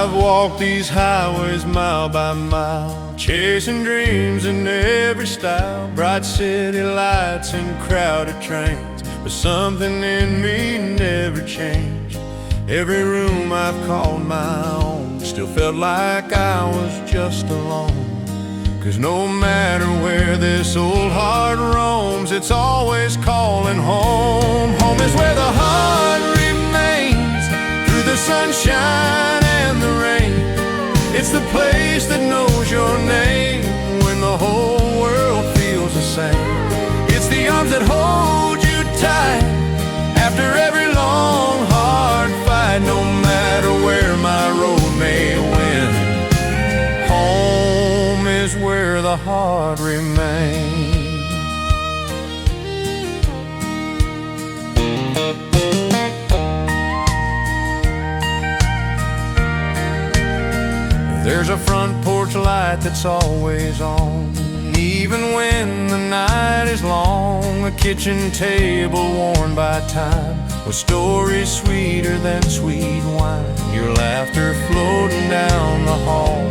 I've walked these highways mile by mile, chasing dreams in every style, bright city lights and crowded trains, but something in me never changed. Every room I've called my own still felt like I was just alone. 'Cause no matter where this old heart roams, it's always calling home. Home is where the heart remains through the sunshine and the rain. It's the place that knows your name when the whole world feels the same. It's the arms that hold you tight after every long hard fight. No matter where my road may win, home is where the heart remains. There's a front porch light that's always on, even when the night is long. A kitchen table worn by time, with stories sweeter than sweet wine. Your laughter floating down the hall,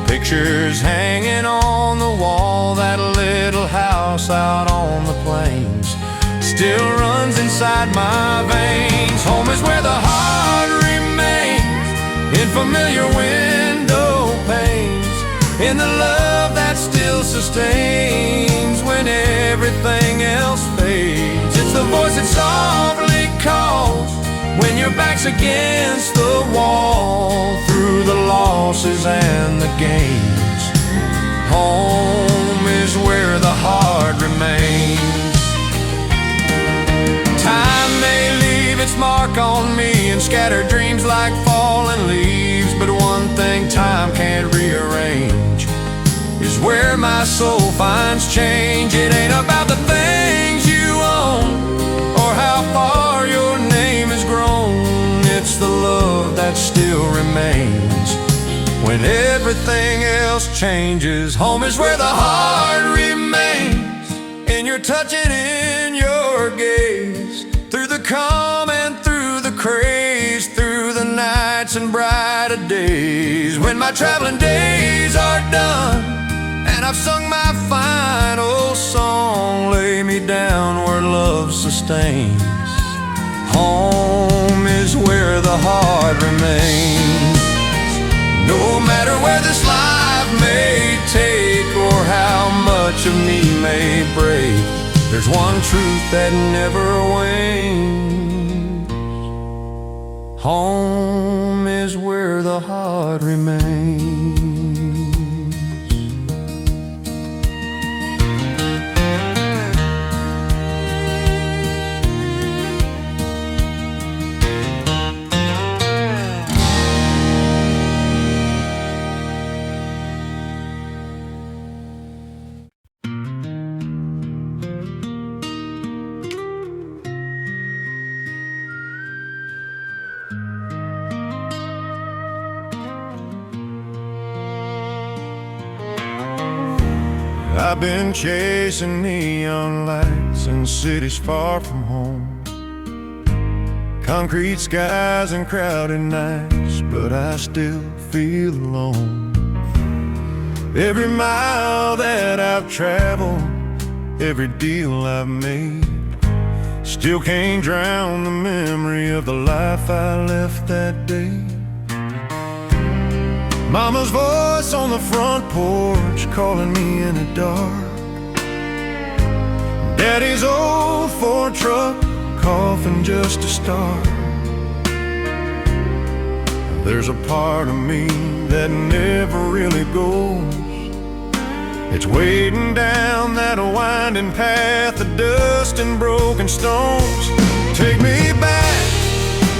pictures hanging on the wall. That little house out on the plains still runs inside my veins. Home is where the heart remains, in familiar window panes, in the love that still sustains when everything else fades. It's the voice that softly calls when your back's against the wall, through the losses and the gains. Home is where the heart remains. Time may leave its mark on me and scatter dreams like fallen leaves, but one thing time can't rearrange is where my soul finds change. It ain't about the things you own or how far your name has grown. It's the love that still remains when everything else changes. Home is where the heart remains, in your touch and in your gaze, through the calm and through the craze, through the nights and brighter days. When my traveling days are done and I've sung my final song, lay me down where love sustains. Home is where the heart remains. No matter where this life may take or how much of me may break, there's one truth that never wanes. Home is where the heart remains. I've been chasing neon lights in cities far from home, concrete skies and crowded nights, but I still feel alone. Every mile that I've traveled, every deal I've made, still can't drown the memory of the life I left that day. Mama's voice on the front porch calling me in the dark, Daddy's old Ford truck coughing just to start. There's a part of me that never really goes. It's waiting down that winding path of dust and broken stones. Take me back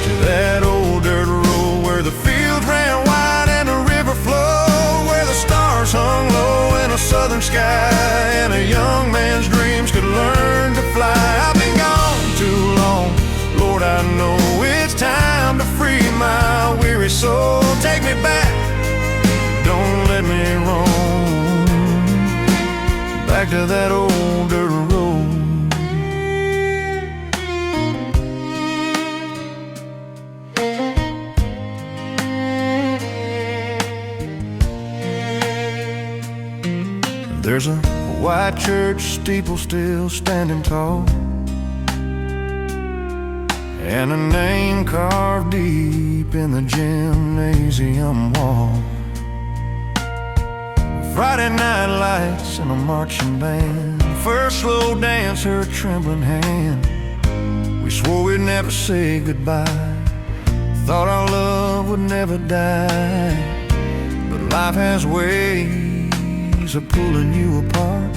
to that old dirt road where the fields ran wide and the river flowed, where the stars hung low in a southern sky and a young man's dreams could learn to fly. I've been gone too long, Lord, I know it's time to free my weary soul. Take me back, don't let me roam back to that old dirt road. There's a white church steeple still standing tall, and a name carved deep in the gymnasium wall. Friday night lights and a marching band, first slow dance, her trembling hand. We swore we'd never say goodbye, thought our love would never die. But life has ways of pulling you apart.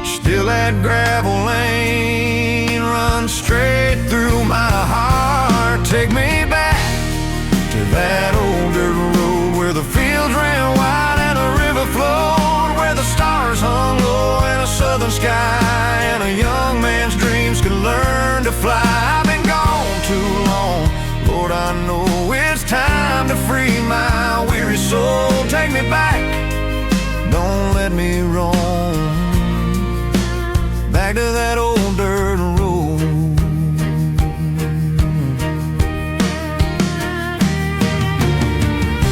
Still that gravel lane runs straight through my heart. Take me back to that old dirt road where the fields ran wide and the river flowed, where the stars hung low in a southern sky, and a young man's dreams could learn to fly. I've been gone too long, Lord, I know it's time to free my weary soul. Take me back, don't let me roam, back to that old dirt road.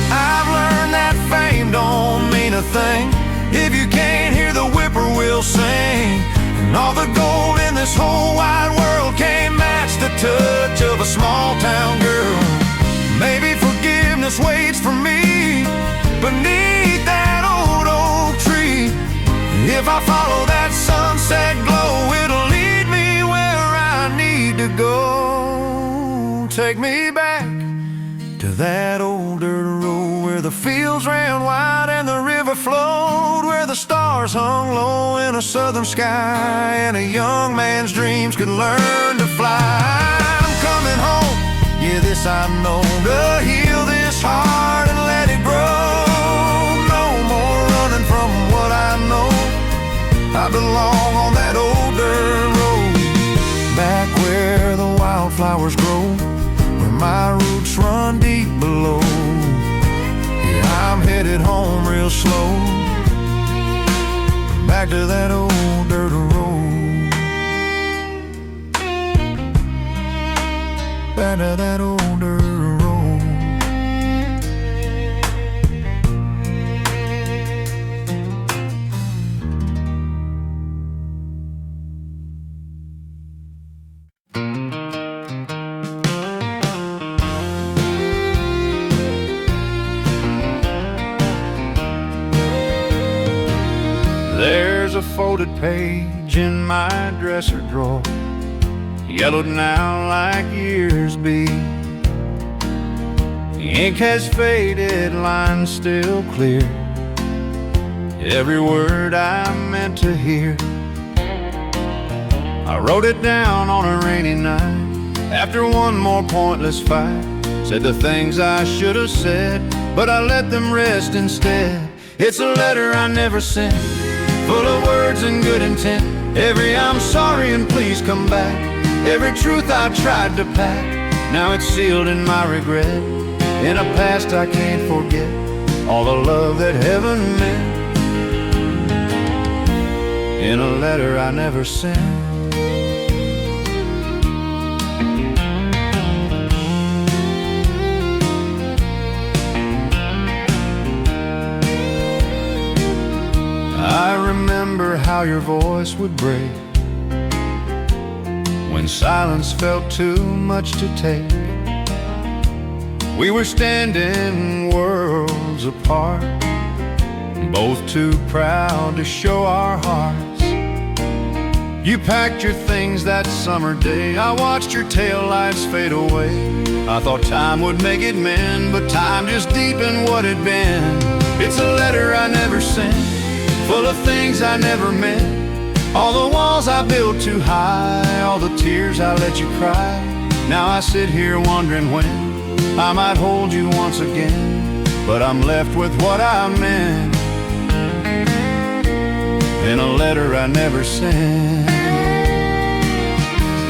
I've learned that fame don't mean a thing if you can't hear the whippoorwill sing. And all the gold in this whole wide world can't match the touch of a small town girl. Maybe forgiveness waits for me beneath that old oak tree. If I follow that sunset glow, it'll lead me where I need to go. Take me back to that old dirt road where the fields ran wide and the river flowed, where the stars hung low in a southern sky, and a young man's dreams could learn to fly. I'm coming home, yeah, this I know, to heal this heart and let it grow. No more running from what I know, I belong on that old dirt road, back where the wildflowers grow, where my roots run deep below. Yeah, I'm headed home real slow, back to that old dirt road, back to that old dirt road. There's a folded page in my dresser drawer, yellowed now like years be. The ink has faded, lines still clear, every word I meant to hear. I wrote it down on a rainy night, after one more pointless fight. Said the things I should have said, but I let them rest instead. It's a letter I never sent, full of words and good intent. Every I'm sorry and please come back, every truth I tried to pack, now it's sealed in my regret, in a past I can't forget, all the love that heaven meant, in a letter I never sent. I remember how your voice would break when silence felt too much to take. We were standing worlds apart, both too proud to show our hearts. You packed your things that summer day, I watched your taillights fade away. I thought time would make it mend, but time just deepened what had been. It's a letter I never sent, full of things I never meant, all the walls I built too high, all the tears I let you cry. Now I sit here wondering when I might hold you once again, but I'm left with what I meant, in a letter I never sent.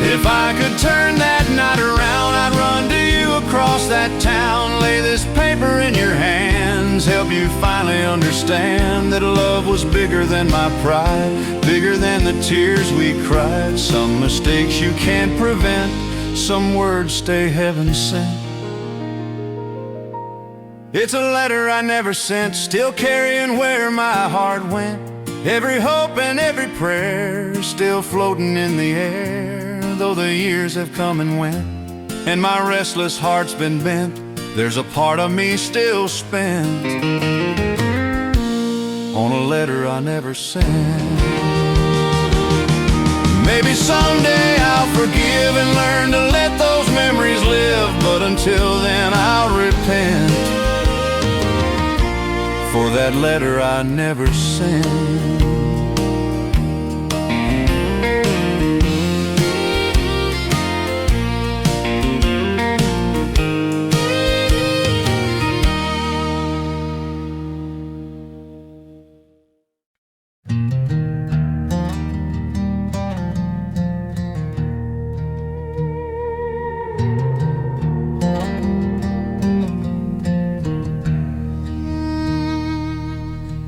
If I could turn that night around, I'd run to you across that town, lay this paper in your hands, help you finally understand that love was bigger than my pride, bigger than the tears we cried. Some mistakes you can't prevent, some words stay heaven sent, It's a letter I never sent, still carrying where my heart went. Every hope and every prayer still floating in the air. Though the years have come and went, and my restless heart's been bent, there's a part of me still spent on a letter I never sent. Maybe someday I'll forgive and learn to let those memories live, but until then I'll repent for that letter I never sent.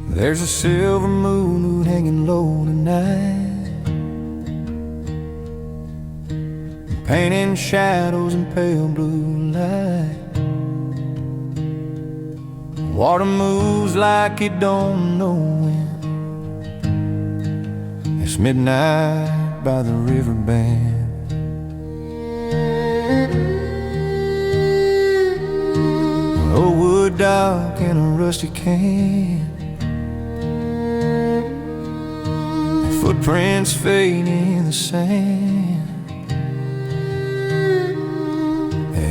There's a silver moon hanging low tonight, painting shadows in pale blue light. Water moves like it don't know when. It's midnight by the riverbed. An old wood dock and a rusty can, footprints fade in the sand.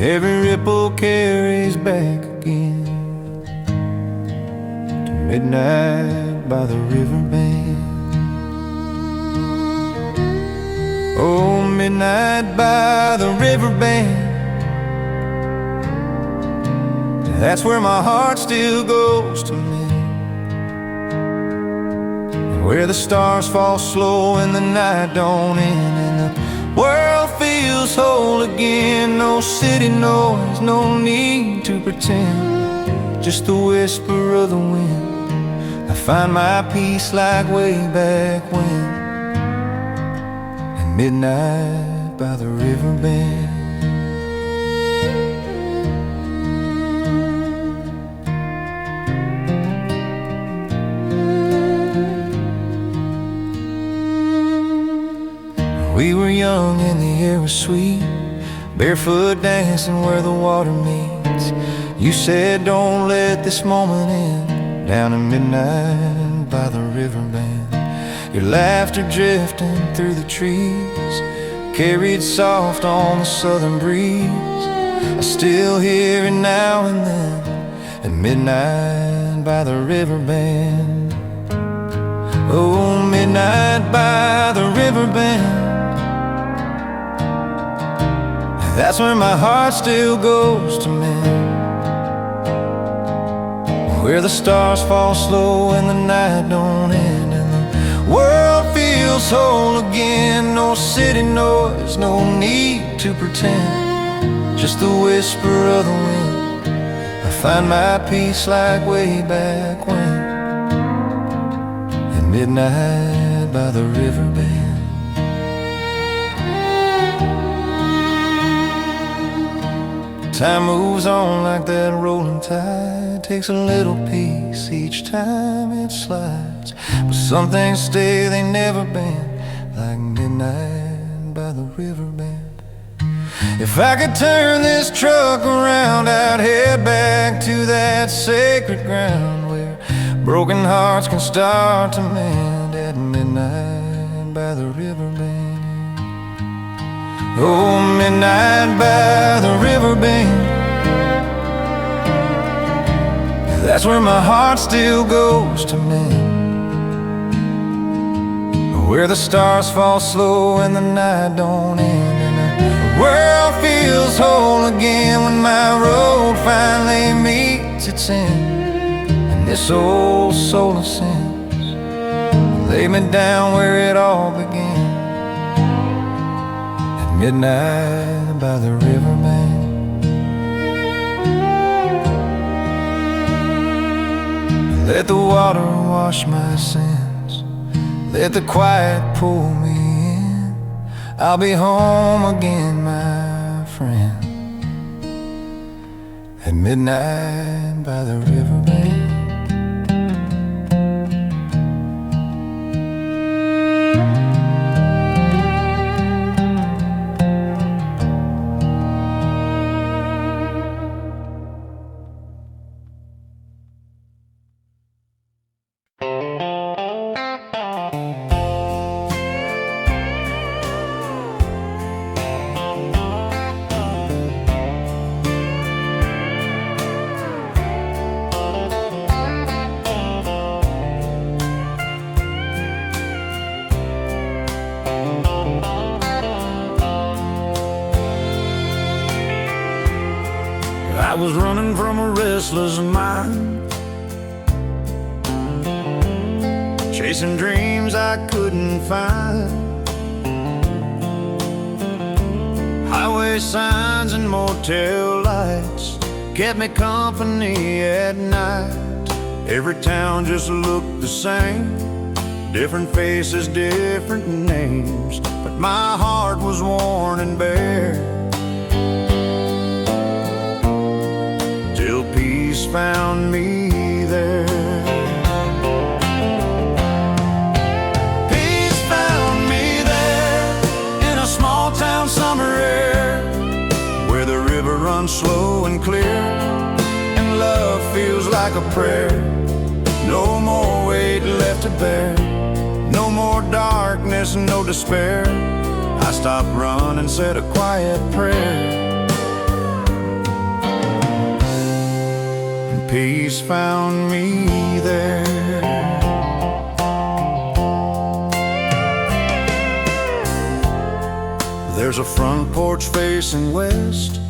Every ripple carries back again to midnight by the riverbed. Oh, midnight by the riverbed. That's where my heart still goes to mend, where the stars fall slow and the night don't end, and the world feels whole again. No city noise, no need to pretend, just the whisper of the wind. I find my peace like way back when, at midnight by the riverbed. We were young and the air was sweet, barefoot dancing where the water meets. You said don't let this moment end, down at midnight by the riverbed. Your laughter drifting through the trees, carried soft on the southern breeze. I still hear it now and then, at midnight by the riverbed. Oh, midnight by the riverbed. That's where my heart still goes to mend, where the stars fall slow and the night don't end, and the world feels whole again. No city noise, no need to pretend, just the whisper of the wind. I find my peace like way back when, at midnight by the riverbed. Time moves on like that rolling tide, takes a little piece each time it slides. But some things stay, they never bend, like midnight by the riverbed. If I could turn this truck around, I'd head back to that sacred ground where broken hearts can start to mend, at midnight by the riverbed. Oh, midnight by the riverbed. That's where my heart still goes to mend, where the stars fall slow and the night don't end, and the world feels whole again when my road finally meets its end. And this old soul ascends, lay me down where it all began, midnight by the riverbed. Let the water wash my sins, let the quiet pull me in. I'll be home again, my friend, at midnight by the riverbank. I was running from a restless mind, chasing dreams I couldn't find. Highway signs and motel lights kept me company at night. Every town just looked the same, different faces, different names, but my heart was worn and bare. Peace found me there. Peace found me there in a small town summer air, where the river runs slow and clear and love feels like a prayer. No more weight left to bear, no more darkness, no despair. I stopped running and said a quiet prayer. Peace found me there. There's a front porch facing west,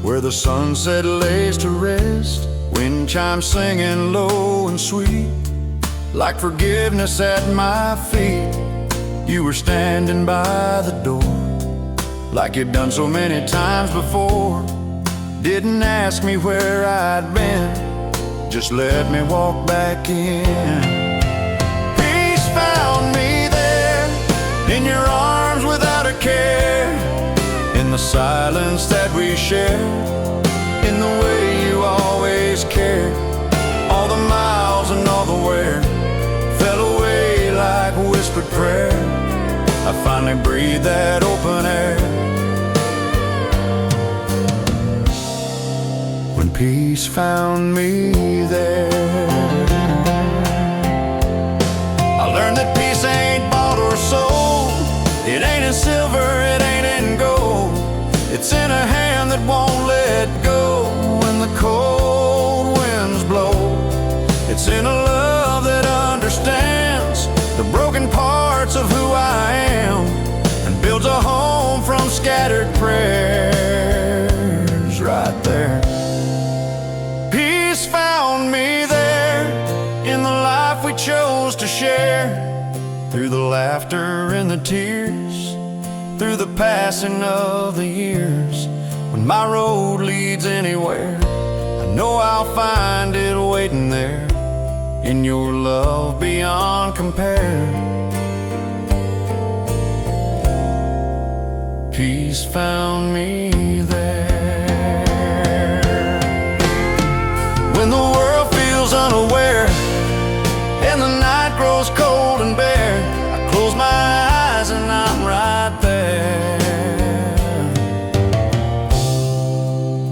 where the sunset lays to rest. Wind chimes singing low and sweet, like forgiveness at my feet. You were standing by the door, like you'd done so many times before. Didn't ask me where I'd been, just let me walk back in. Peace found me there, in your arms without a care, in the silence that we share, in the way you always cared. All the miles and all the wear fell away like a whispered prayer. I finally breathed that open air. Peace found me there. I learned that peace ain't bought or sold. It ain't in silver, it ain't in gold. It's in a hand that won't let go when the cold winds blow. It's in a love that understands the broken parts of who I am and builds a home from scattered prayers right there. Peace found me there in the life we chose to share, through the laughter and the tears, through the passing of the years. When my road leads anywhere, I know I'll find it waiting there, in your love beyond compare. Peace found me there. When the world feels unaware and the night grows cold and bare, I close my eyes and I'm right there,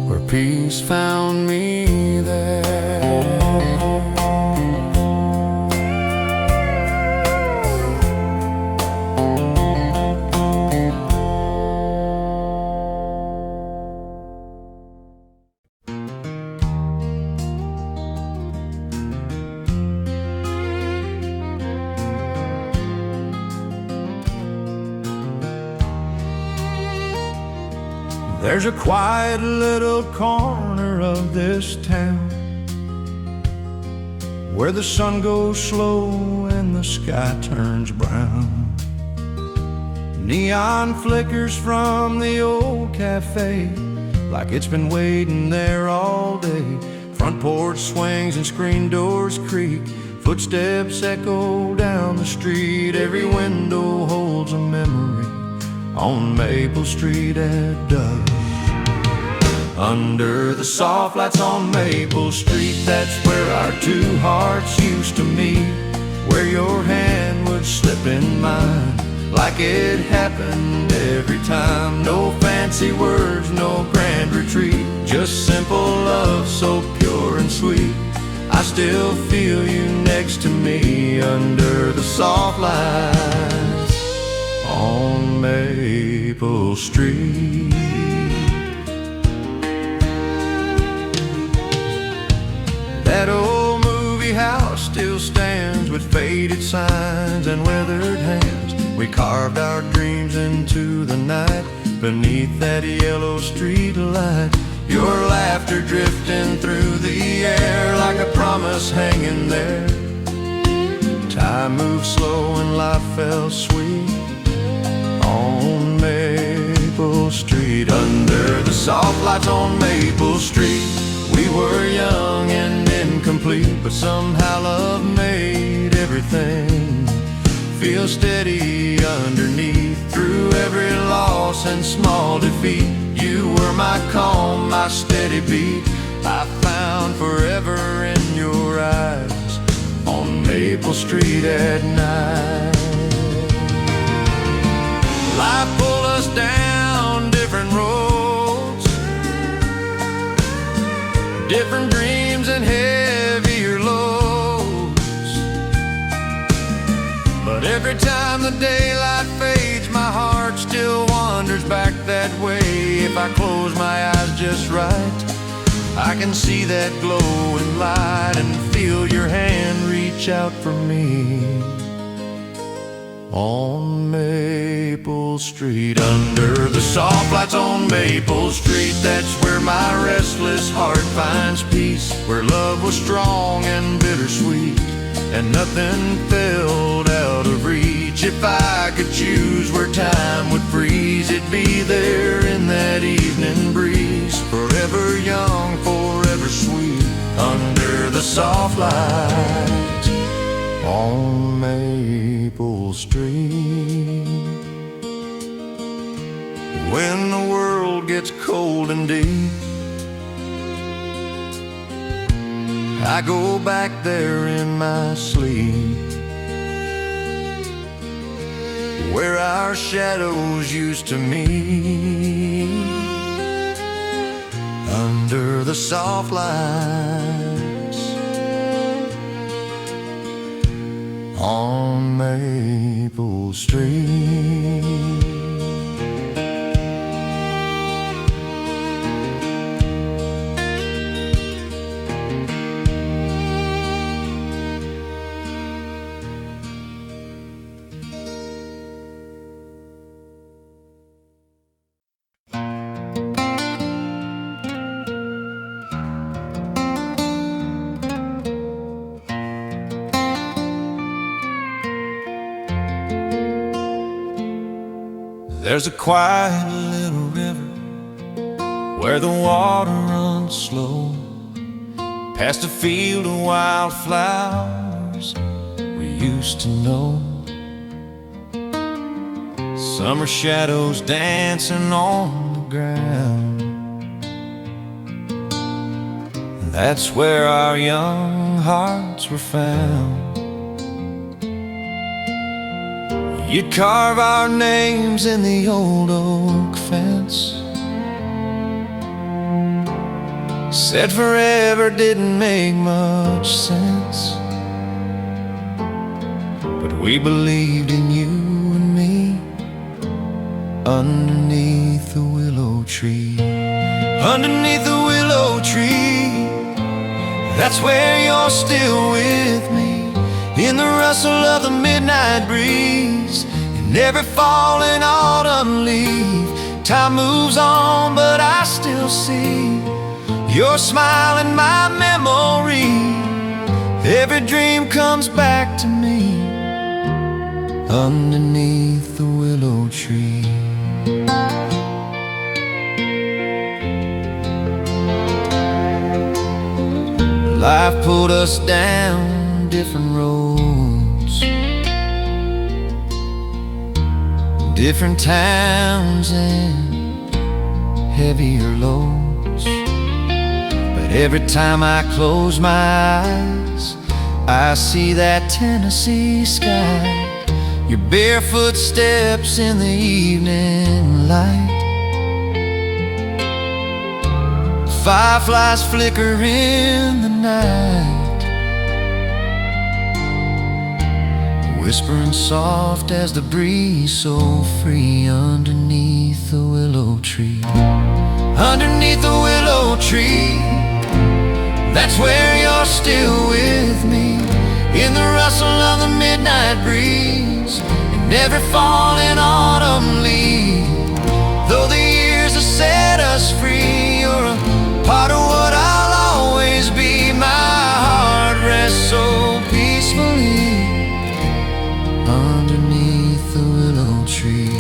where peace found me there. There's a quiet little corner of this town where the sun goes slow and the sky turns brown. Neon flickers from the old cafe, like it's been waiting there all day. Front porch swings and screen doors creak, footsteps echo down the street. Every window holds a memory on Maple Street at dusk. Under the soft lights on Maple Street, that's where our two hearts used to meet. Where your hand would slip in mine like it happened every time. No fancy words, no grand retreat, just simple love so pure and sweet. I still feel you next to me under the soft lights on Maple Street. That old movie house still stands with faded signs and weathered hands. We carved our dreams into the night beneath that yellow street light. Your laughter drifting through the air like a promise hanging there. Time moved slow and life felt sweet on Maple Street. Under the soft lights on Maple Street, we were young and incomplete, but somehow love made everything feel steady underneath. Through every loss and small defeat, you were my calm, my steady beat. I found forever in your eyes on Maple Street at night. Life pulled us down different roads, different dreams and heavier loads. But every time the daylight fades, my heart still wanders back that way. If I close my eyes just right, I can see that glowing light and feel your hand reach out for me on Maple Street. Under the soft lights on Maple Street, that's where my restless heart finds peace. Where love was strong and bittersweet, and nothing felt out of reach. If I could choose where time would freeze, it'd be there in that evening breeze. Forever young, forever sweet, under the soft lights on Maple Street. When the world gets cold and deep, I go back there in my sleep, where our shadows used to meet under the soft lights on Maple Street. There's a quiet little river where the water runs slow, past a field of wildflowers we used to know. Summer shadows dancing on the ground. That's where our young hearts were found. You'd carve our names in the old oak fence. Said forever didn't make much sense, but we believed in you and me underneath the willow tree. Underneath the willow tree, that's where you're still with me. In the rustle of the midnight breeze, in every fall and autumn leaf. Time moves on, but I still see your smile in my memory. Every dream comes back to me underneath the willow tree. Life pulled us down different roads, different towns and heavier loads. But every time I close my eyes, I see that Tennessee sky, your barefoot steps in the evening light, fireflies flicker in the night, whispering soft as the breeze, so free underneath the willow tree. Underneath the willow tree, that's where you're still with me, in the rustle of the midnight breeze, and every falling autumn leaf. Though the years have set us free, you're a part of what I'll always be. My heart rests so peacefully underneath the willow tree.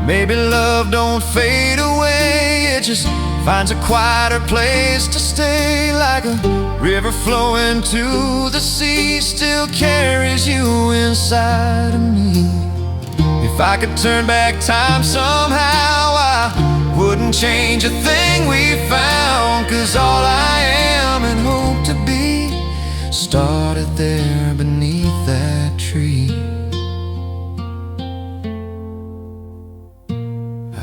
Maybe love don't fade away, it just finds a quieter place to stay, like a river flowing to the sea, still carries you inside of me. If I could turn back time somehow, I wouldn't change a thing we found, 'cause all I am and hope to be started there beneath that tree.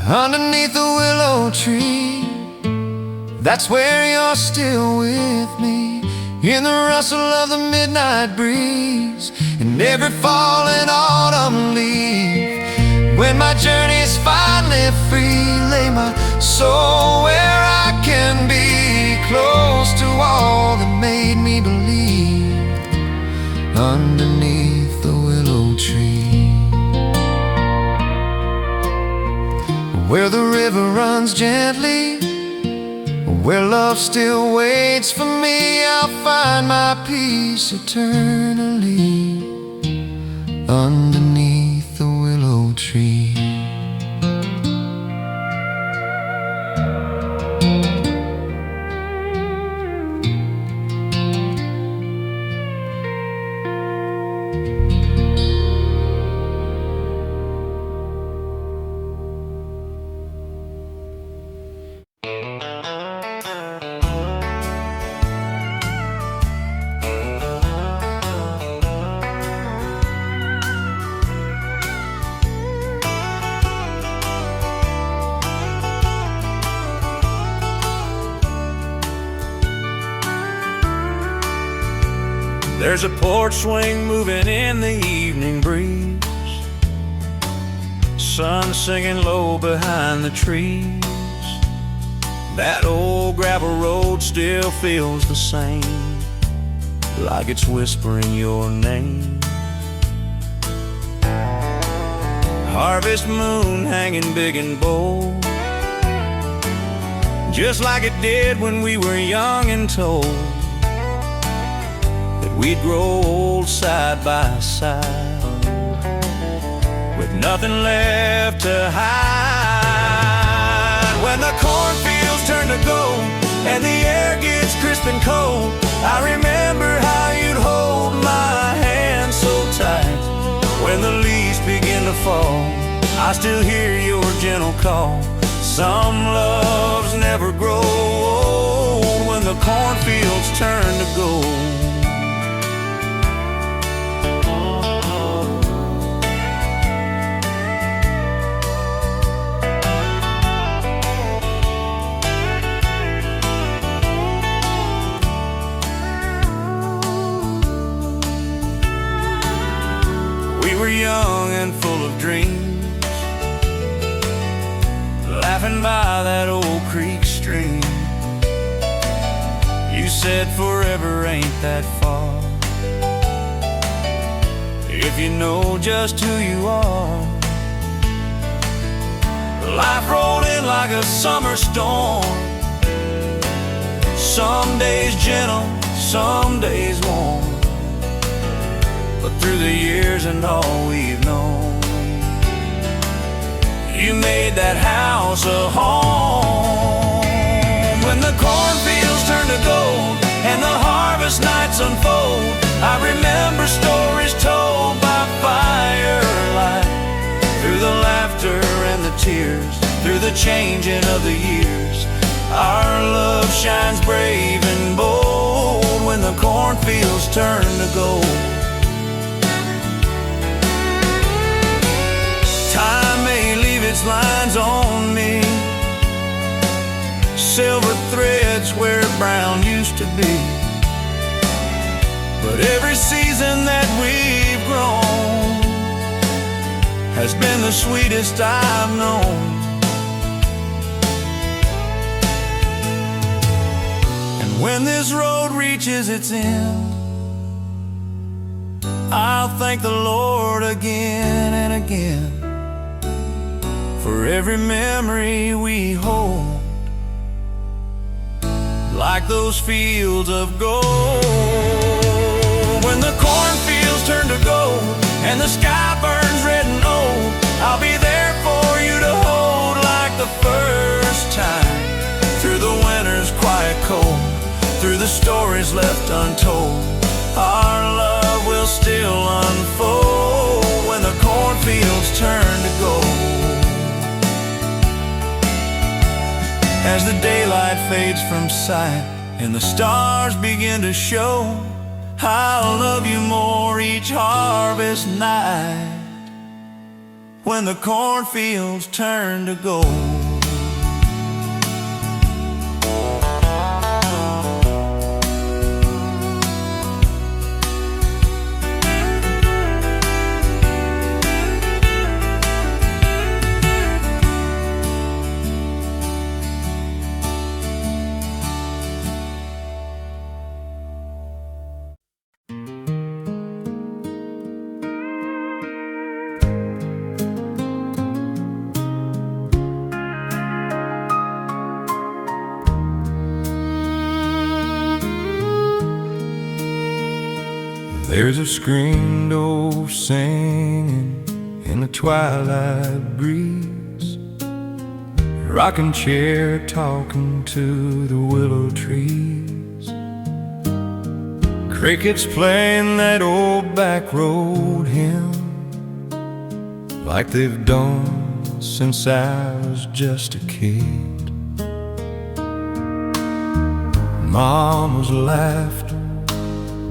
Underneath the willow tree, that's where you're still with me, in the rustle of the midnight breeze, and every falling autumn leaf. When my journey's finally free, lay my soul where I can be, close to all that made me believe, underneath the willow tree. Where the river runs gently, where love still waits for me, I'll find my peace eternally, underneath the willow tree. There's a porch swing moving in the evening breeze, sun singing low behind the trees. That old gravel road still feels the same, like it's whispering your name. Harvest moon hanging big and bold, just like it did when we were young and told we'd grow old side by side, with nothing left to hide. When the cornfields turn to gold and the air gets crisp and cold, I remember how you'd hold my hand so tight. When the leaves begin to fall, I still hear your gentle call. Some loves never grow old when the cornfields turn to gold. Young and full of dreams, laughing by that old creek stream. You said forever ain't that far, if you know just who you are. Life rolled in like a summer storm, some days gentle, some days warm. But through the years and all we've known, you made that house a home. When the cornfields turn to gold and the harvest nights unfold, I remember stories told by firelight, through the laughter and the tears, through the changing of the years. Our love shines brave and bold when the cornfields turn to gold. Time may leave its lines on me, silver threads where brown used to be, but every season that we've grown has been the sweetest I've known. And when this road reaches its end, I'll thank the Lord again and again for every memory we hold, like those fields of gold. When the cornfields turn to gold and the sky burns red and old, I'll be there for you to hold like the first time. Through the winter's quiet cold, through the stories left untold, our love will still unfold when the cornfields turn to gold. As the daylight fades from sight and the stars begin to show, I'll love you more each harvest night when the cornfields turn to gold. There's a screen door singing in the twilight breeze, rocking chair talking to the willow trees, crickets playing that old back road hymn like they've done since I was just a kid. Mama's laughter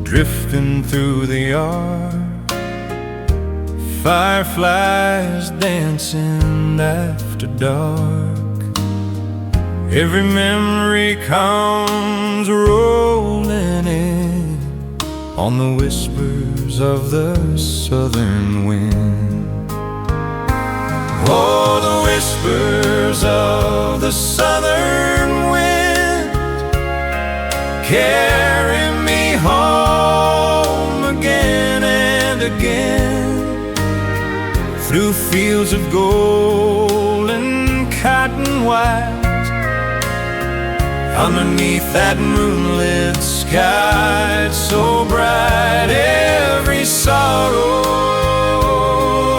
drifting through the yard, fireflies dancing after dark. Every memory comes rolling in on the whispers of the southern wind. Oh, the whispers of the southern wind carry me home again and again, through fields of gold and cotton white, underneath that moonlit sky so bright. Every sorrow,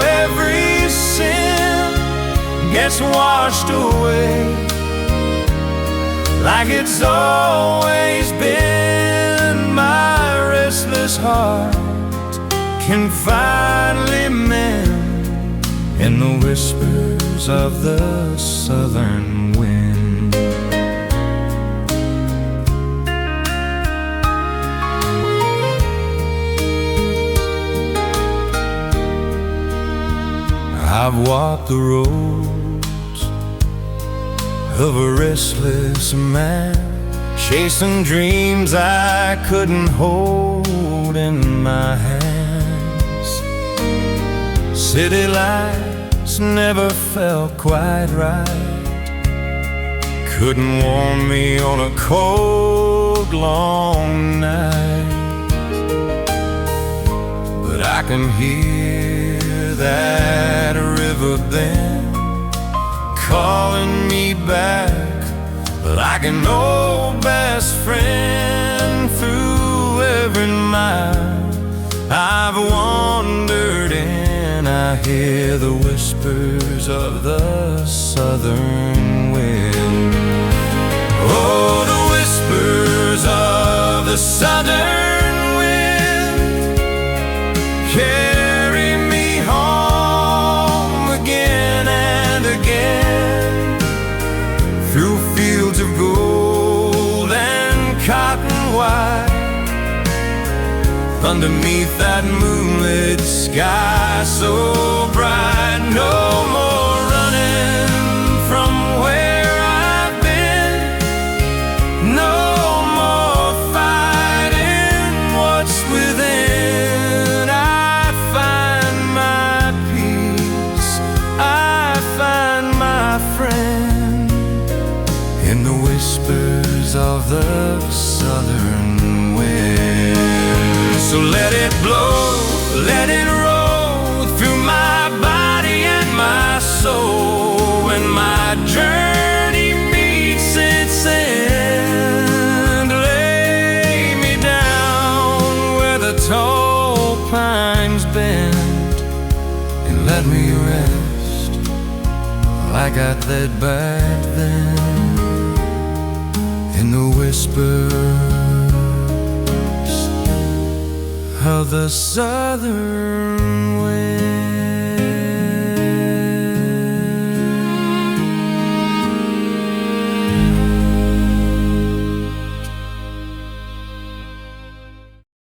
every sin gets washed away like it's always been. My restless heart can finally mend in the whispers of the southern wind. I've walked the roads of a restless man, chasing dreams I couldn't hold in my hands. City lights never felt quite right, couldn't warm me on a cold, long night. But I can hear that river bend calling me back like an old best friend. Through every mile I've wandered in, I hear the whispers of the southern wind. Oh, the whispers of the southern wind carry me home again and again, white underneath that moonlit sky so bright. No more running from where I've been, no more fighting what's within. I find my peace, I find my friend in the whispers of the southern wind. So let it blow, let it roll through my body and my soul. When my journey meets its end, lay me down where the tall pines bend and let me rest like I did back then in the whispers of the southern wind.